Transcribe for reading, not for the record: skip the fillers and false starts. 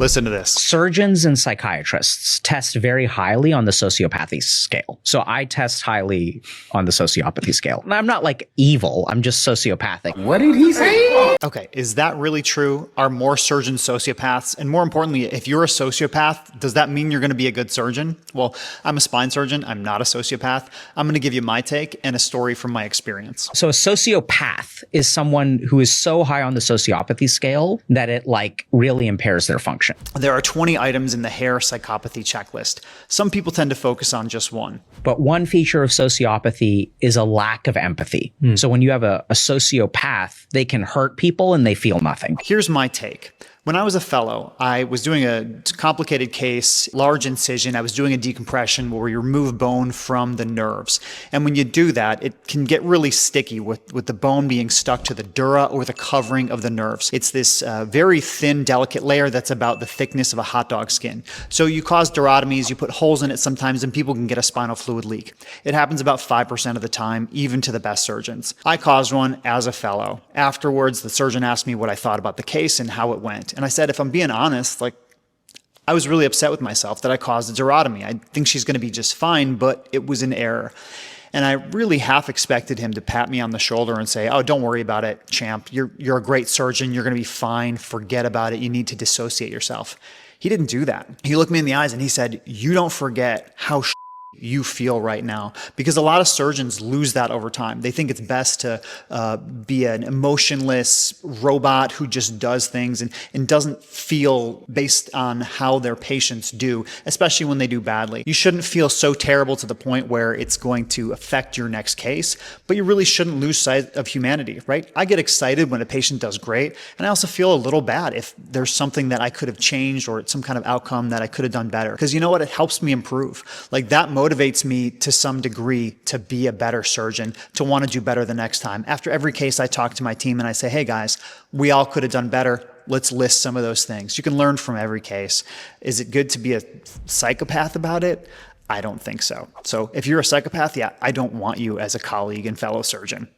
Listen to this. Surgeons and psychiatrists test very highly on the sociopathy scale. So I test highly on the sociopathy scale. And I'm not like evil, I'm just sociopathic. What did he say? Okay, is that really true? Are more surgeons sociopaths? And more importantly, if you're a sociopath, does that mean you're going to be a good surgeon? Well, I'm a spine surgeon. I'm not a sociopath. I'm going to give you my take and a story from my experience. So a sociopath is someone who is so high on the sociopathy scale that it like really impairs their function. There are 20 items in the Hare psychopathy checklist. Some people tend to focus on just one. But one feature of sociopathy is a lack of empathy. So when you have a sociopath, they can hurt people and they feel nothing. Here's my take. When I was a fellow, I was doing a complicated case, large incision. I was doing a decompression where we remove bone from the nerves. And when you do that, it can get really sticky with the bone being stuck to the dura or the covering of the nerves. It's this very thin, delicate layer that's about the thickness of a hot dog skin. So you cause durotomies, you put holes in it sometimes, and people can get a spinal fluid leak. It happens about 5% of the time, even to the best surgeons. I caused one as a fellow. Afterwards, the surgeon asked me what I thought about the case and how it went. And I said, if I'm being honest, I was really upset with myself that I caused a durotomy. I think she's going to be just fine, but it was an error. And I really half expected him to pat me on the shoulder and say, oh, don't worry about it, champ. You're a great surgeon. You're going to be fine. Forget about it. You need to dissociate yourself. He didn't do that. He looked me in the eyes and he said, you don't forget how you feel right now, because a lot of surgeons lose that over time. They think it's best to be an emotionless robot who just does things and doesn't feel based on how their patients do, especially when they do badly. You shouldn't feel so terrible to the point where it's going to affect your next case, but you really shouldn't lose sight of humanity, right? I get excited when a patient does great, and I also feel a little bad if there's something that I could have changed or some kind of outcome that I could have done better. Because you know what? It helps me improve. Like that motivates me to some degree to be a better surgeon, to want to do better the next time. After every case, I talk to my team and I say, hey guys, we all could have done better. Let's list some of those things. You can learn from every case. Is it good to be a psychopath about it? I don't think so. So if you're a psychopath, yeah, I don't want you as a colleague and fellow surgeon.